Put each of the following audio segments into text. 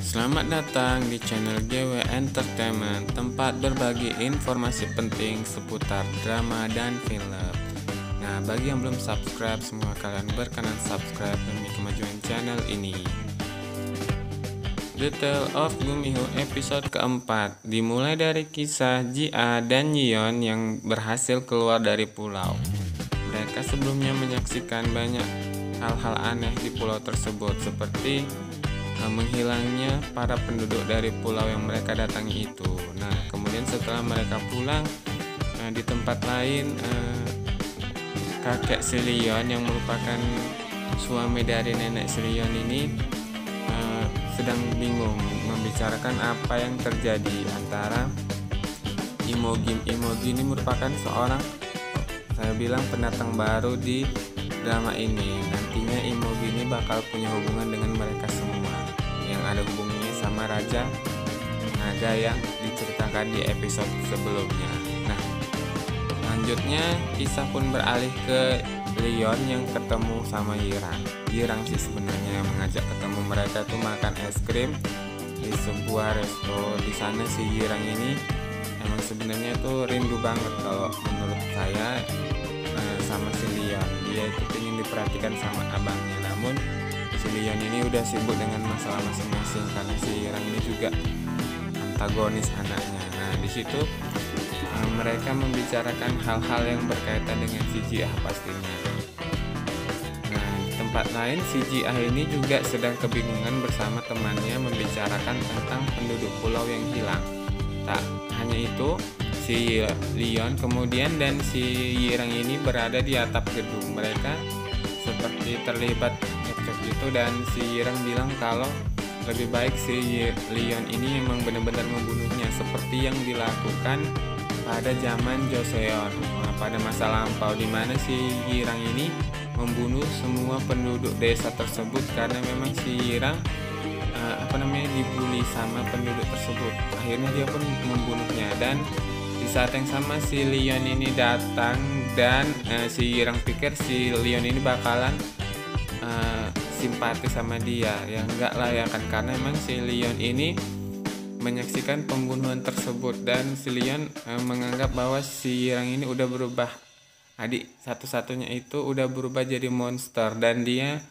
Selamat datang di channel GW Entertainment, tempat berbagi informasi penting seputar drama dan film. Nah, bagi yang belum subscribe, semua kalian berkenan subscribe demi kemajuan channel ini. The Tale of Gumiho episode keempat dimulai dari kisah Jia dan Yeon yang berhasil keluar dari pulau. Mereka sebelumnya menyaksikan banyak hal-hal aneh di pulau tersebut, seperti menghilangnya para penduduk dari pulau yang mereka datangi itu. Nah, kemudian setelah mereka pulang, di tempat lain, kakek Silion yang merupakan suami dari nenek Silion ini sedang bingung membicarakan apa yang terjadi antara Imogi. Imogi ini merupakan seorang, saya bilang, pendatang baru di drama ini. Nantinya Imogi ini bakal punya hubungan dengan mereka semua, yang ada hubungannya sama Raja Naga yang diceritakan di episode sebelumnya. Nah, selanjutnya kisah pun beralih ke Leon yang ketemu sama Yirang. Yirang sih sebenarnya yang mengajak ketemu mereka tuh makan es krim di sebuah resto. Di sana si Yirang ini emang sebenarnya tuh rindu banget kalau menurut saya sama si Leon. Dia itu ingin diperhatikan sama abangnya, namun si Leon ini udah sibuk dengan masalah masing-masing karena si Yirang ini juga antagonis anaknya. Nah, di situ mereka membicarakan hal-hal yang berkaitan dengan si Jia pastinya. Nah, di tempat lain si Jia ini juga sedang kebingungan bersama temannya membicarakan tentang penduduk pulau yang hilang. Tak hanya itu, si Leon kemudian dan si Yirang ini berada di atap gedung. Mereka seperti terlibat cekcok itu, dan si Yirang bilang kalau lebih baik si Leon ini memang benar-benar membunuhnya seperti yang dilakukan pada zaman Joseon, pada masa lampau, di mana si Yirang ini membunuh semua penduduk desa tersebut karena memang si Yirang dibully sama penduduk tersebut. Akhirnya dia pun membunuhnya, dan di saat yang sama si Leon ini datang, dan si Yirang pikir si Leon ini bakalan simpati sama dia. Ya enggak lah ya kan, karena memang si Leon ini menyaksikan pembunuhan tersebut, dan si Leon menganggap bahwa si Yirang ini udah berubah. Adik satu-satunya itu udah berubah jadi monster, dan dia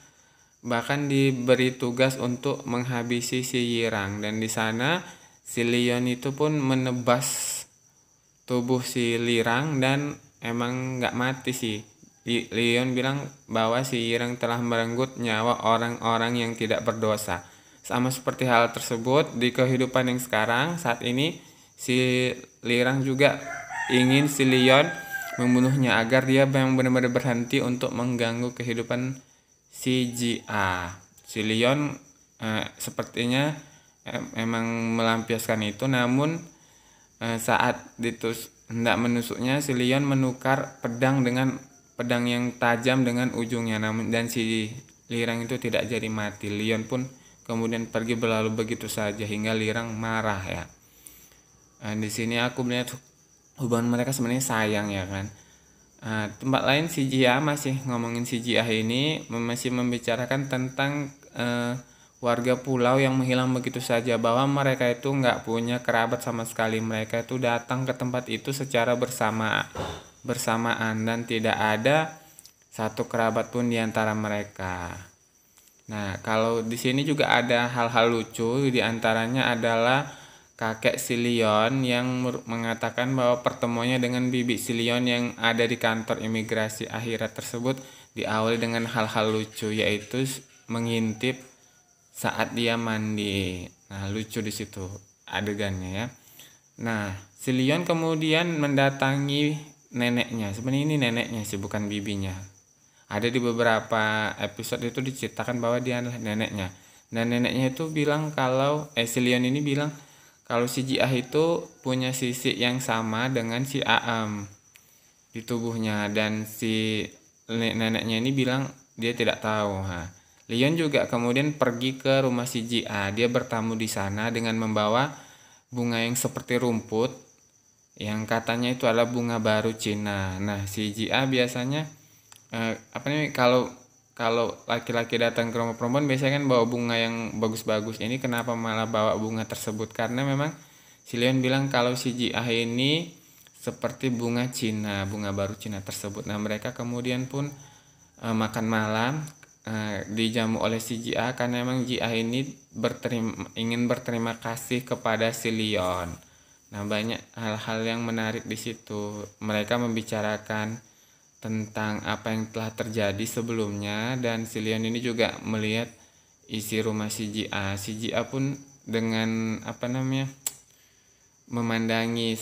bahkan diberi tugas untuk menghabisi si Yirang. Dan di sana si Leon itu pun menebas tubuh si Yirang, dan emang nggak mati sih. Leon bilang bahwa si Yirang telah merenggut nyawa orang-orang yang tidak berdosa. Sama seperti hal tersebut di kehidupan yang sekarang saat ini, si Yirang juga ingin si Leon membunuhnya agar dia yang benar-benar berhenti untuk mengganggu kehidupan si Jia. Si Leon sepertinya emang melampiaskan itu, namun saat hendak menusuknya, si Leon menukar pedang dengan pedang yang tajam dengan ujungnya, namun dan si Yirang itu tidak jadi mati. Leon pun kemudian pergi berlalu begitu saja hingga Yirang marah ya. Di sini aku melihat hubungan mereka sebenarnya sayang ya kan. Tempat lain si Jia masih ngomongin si Jia ini, masih membicarakan tentang warga pulau yang menghilang begitu saja, bahwa mereka itu nggak punya kerabat sama sekali. Mereka itu datang ke tempat itu secara bersamaan dan tidak ada satu kerabat pun di antara mereka. Nah, kalau di sini juga ada hal-hal lucu, di antaranya adalah kakek si Leon yang mengatakan bahwa pertemuannya dengan bibi si Leon yang ada di kantor imigrasi akhirat tersebut diawali dengan hal-hal lucu, yaitu mengintip saat dia mandi. Nah, lucu di situ adegannya ya. Nah, si Leon kemudian mendatangi neneknya. Sebenarnya ini neneknya sih, bukan bibinya. Ada di beberapa episode itu diceritakan bahwa dia adalah neneknya. Dan neneknya itu bilang kalau si Leon ini bilang kalau si Jia itu punya sisi yang sama dengan si Aam di tubuhnya, dan si neneknya ini bilang dia tidak tahu. Leon juga kemudian pergi ke rumah si Jia. Dia bertamu di sana dengan membawa bunga yang seperti rumput, yang katanya itu adalah bunga baru Cina. Nah, si Jia biasanya kalau kalau laki-laki datang ke rumah perempuan biasanya kan bawa bunga yang bagus-bagus. Ini kenapa malah bawa bunga tersebut? Karena memang si Leon bilang kalau si Ji-ah ini seperti bunga Cina, bunga baru Cina tersebut. Nah, mereka kemudian pun makan malam, dijamu oleh si Ji-ah karena memang Ji-ah ini ingin berterima kasih kepada si Leon. Nah, banyak hal-hal yang menarik di situ. Mereka membicarakan tentang apa yang telah terjadi sebelumnya, dan si Leon ini juga melihat isi rumah si Ji-ah. Si Ji-ah pun dengan memandangi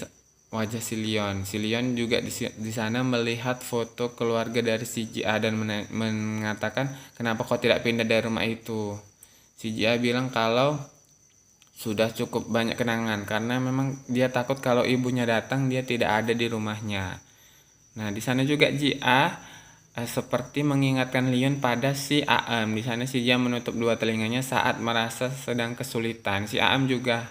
wajah si Leon. Si Leon juga di sana melihat foto keluarga dari si Ji-ah dan mengatakan, kenapa kau tidak pindah dari rumah itu? Si Ji-ah bilang kalau sudah cukup banyak kenangan, karena memang dia takut kalau ibunya datang dia tidak ada di rumahnya. Nah, di sana juga Ji-ah seperti mengingatkan Leon pada si Aam. Di sana si Ji-ah menutup dua telinganya saat merasa sedang kesulitan. Si Aam juga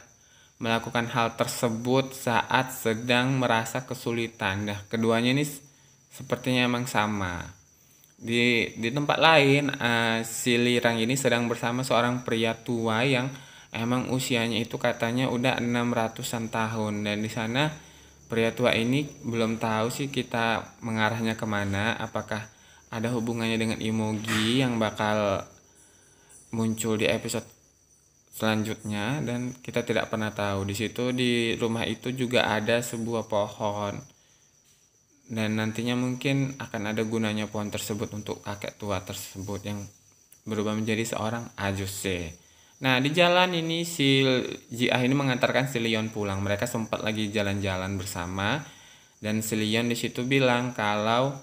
melakukan hal tersebut saat sedang merasa kesulitan. Nah, keduanya ini sepertinya emang sama. Di tempat lain, si Lirang ini sedang bersama seorang pria tua yang emang usianya itu katanya udah 600-an tahun, dan di sana pria tua ini belum tahu sih kita mengarahnya kemana, apakah ada hubungannya dengan Imogi yang bakal muncul di episode selanjutnya, dan kita tidak pernah tahu. Di situ di rumah itu juga ada sebuah pohon, dan nantinya mungkin akan ada gunanya pohon tersebut untuk kakek tua tersebut yang berubah menjadi seorang Ajose. Nah, di jalan ini si Ji-ah ini mengantarkan si Leon pulang. Mereka sempat lagi jalan-jalan bersama, dan si Leon di situ bilang kalau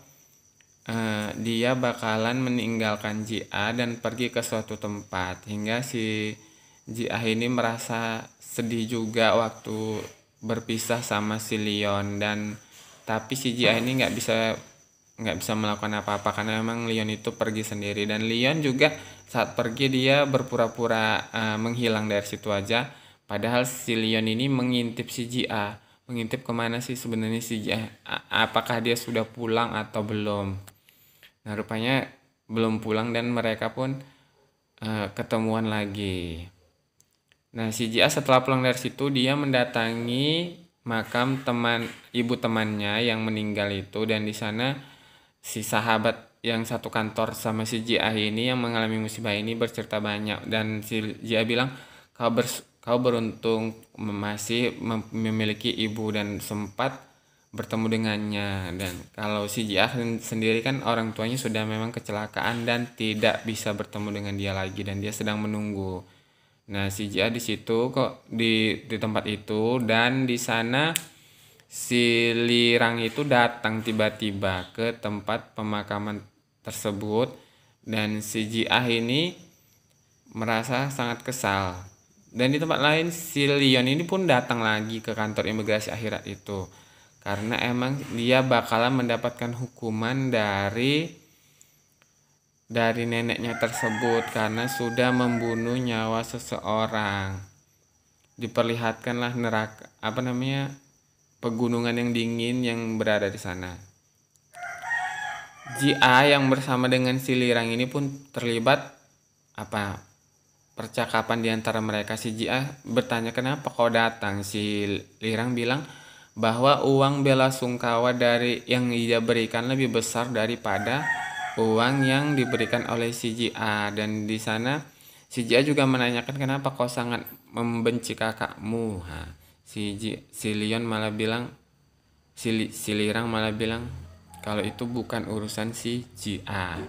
dia bakalan meninggalkan Ji-ah dan pergi ke suatu tempat. Hingga si Ji-ah ini merasa sedih juga waktu berpisah sama si Leon, dan tapi si Ji-ah ini nggak bisa melakukan apa-apa karena memang Leon itu pergi sendiri, dan Leon juga saat pergi dia berpura-pura menghilang dari situ aja, padahal si Leon ini mengintip si Ji-ah, mengintip kemana sih sebenarnya si Ji-ah, apakah dia sudah pulang atau belum. Nah, rupanya belum pulang dan mereka pun ketemuan lagi. Nah, si Ji-ah setelah pulang dari situ dia mendatangi makam ibu temannya yang meninggal itu, dan di sana si sahabat yang satu kantor sama si Ji-ah ini yang mengalami musibah ini bercerita banyak, dan si Ji-ah bilang kau beruntung masih memiliki ibu dan sempat bertemu dengannya. Dan kalau si Ji-ah sendiri kan orang tuanya sudah memang kecelakaan dan tidak bisa bertemu dengan dia lagi, dan dia sedang menunggu. Nah, si Ji-ah di situ kok di tempat itu, dan di sana si Lirang itu datang tiba-tiba ke tempat pemakaman tersebut, dan si Ji-ah ini merasa sangat kesal. Dan di tempat lain si Leon ini pun datang lagi ke kantor imigrasi akhirat itu, karena emang dia bakalan mendapatkan hukuman dari neneknya tersebut karena sudah membunuh nyawa seseorang. Diperlihatkanlah neraka pegunungan yang dingin yang berada di sana. Ji-ah yang bersama dengan si Lirang ini pun terlibat percakapan di antara mereka. Si Ji-ah bertanya, kenapa kau datang? Si Lirang bilang bahwa uang bela sungkawa dari yang ia berikan lebih besar daripada uang yang diberikan oleh si Ji-ah. Dan di sana si Ji-ah juga menanyakan, kenapa kau sangat membenci kakakmu? Si Leon malah bilang, si Lirang malah bilang kalau itu bukan urusan si Ji-ah.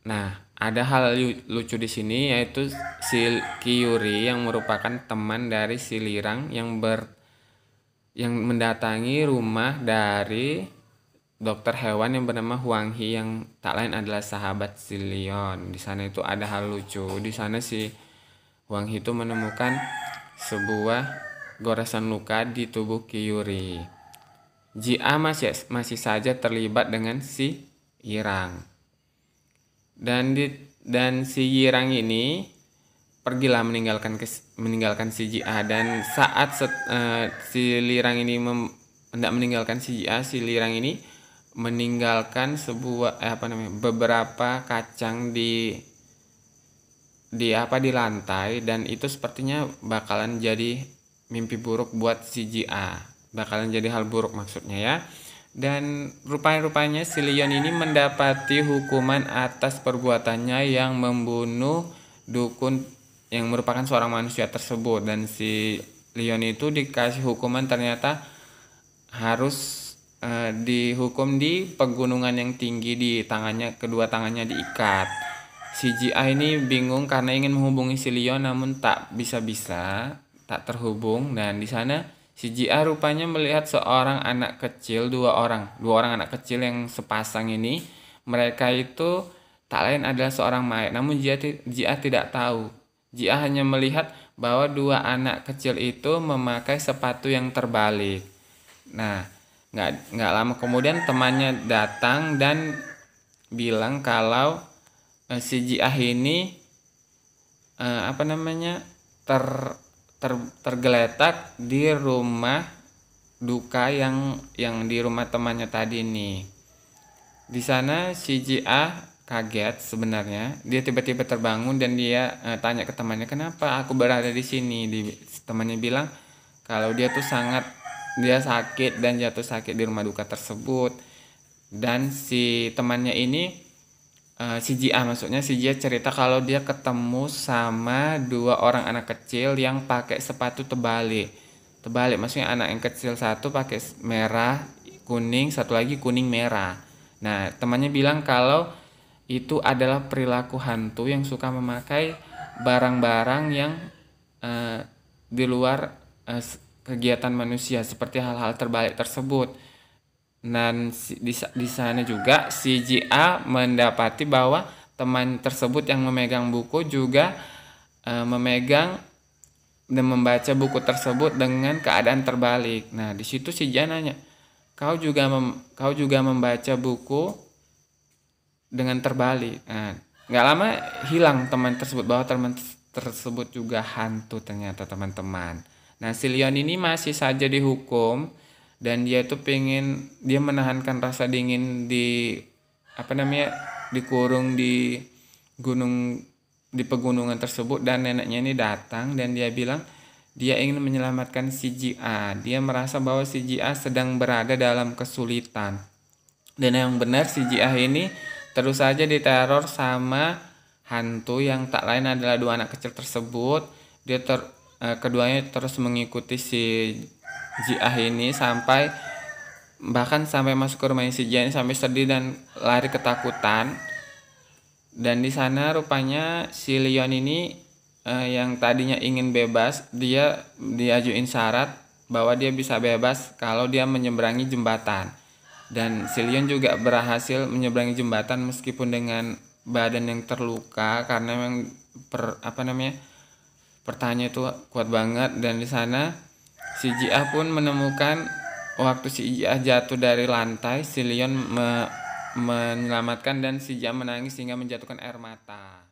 Nah, ada hal lucu di sini, yaitu si Kyuri yang merupakan teman dari si Lirang yang mendatangi rumah dari dokter hewan yang bernama Huang He, yang tak lain adalah sahabat si Leon. Di sana itu ada hal lucu. Di sana si Huang He itu menemukan sebuah goresan luka di tubuh Kyuri. Ji-ah masih saja terlibat dengan si Yirang. Dan si Yirang ini pergilah meninggalkan si Ji-ah, dan saat si Lirang ini hendak meninggalkan si Ji-ah, si Lirang ini meninggalkan beberapa kacang di lantai, dan itu sepertinya bakalan jadi mimpi buruk buat si Ji-a. Bakalan jadi hal buruk maksudnya ya. Dan rupanya si Leon ini mendapati hukuman atas perbuatannya yang membunuh dukun yang merupakan seorang manusia tersebut, dan si Leon itu dikasih hukuman ternyata harus dihukum di pegunungan yang tinggi, di kedua tangannya diikat. Si Ji-a ini bingung karena ingin menghubungi si Leon namun tak tak terhubung, dan di sana si Ji-a rupanya melihat seorang anak kecil, dua orang anak kecil yang sepasang ini. Mereka itu tak lain adalah seorang mayat, namun Ji-a tidak tahu. Ji-a hanya melihat bahwa dua anak kecil itu memakai sepatu yang terbalik. Nah, nggak lama kemudian temannya datang dan bilang kalau si Ji-a ini tergeletak di rumah duka yang di rumah temannya tadi nih. Di sana si Ji-a kaget sebenarnya. Dia tiba-tiba terbangun dan dia tanya ke temannya, "Kenapa aku berada di sini?" Temannya bilang kalau dia sakit dan jatuh sakit di rumah duka tersebut. Dan si temannya ini si Ji-a cerita kalau dia ketemu sama dua orang anak kecil yang pakai sepatu terbalik maksudnya anak yang kecil satu pakai merah kuning, satu lagi kuning merah. Nah, temannya bilang kalau itu adalah perilaku hantu yang suka memakai barang-barang yang di luar kegiatan manusia, seperti hal-hal terbalik tersebut. Dan di sana juga si Ji-a mendapati bahwa teman tersebut yang memegang buku juga memegang dan membaca buku tersebut dengan keadaan terbalik. Nah, di situ si Ji-a nanya, kau juga membaca buku dengan terbalik. Nah, nggak lama hilang teman tersebut, bahwa teman tersebut juga hantu ternyata, teman-teman. Nah, si Leon ini masih saja dihukum, dan dia menahankan rasa dingin dikurung di pegunungan tersebut. Dan neneknya ini datang dan dia bilang dia ingin menyelamatkan si Ji-a. Dia merasa bahwa si Ji-a sedang berada dalam kesulitan, dan yang benar si Ji-a ini terus saja diteror sama hantu yang tak lain adalah dua anak kecil tersebut. Keduanya terus mengikuti si Ji-a ini bahkan sampai masuk ke rumah si Ji-a ini sampai sedih dan lari ketakutan. Dan di sana rupanya si Leon ini yang tadinya ingin bebas, dia diajuin syarat bahwa dia bisa bebas kalau dia menyeberangi jembatan. Dan si Leon juga berhasil menyeberangi jembatan meskipun dengan badan yang terluka karena memang pertahanannya itu kuat banget. Dan di sana si Ji-a pun menemukan waktu si Ji-a jatuh dari lantai, si Leon menyelamatkan dan si Ji-a menangis hingga menjatuhkan air mata.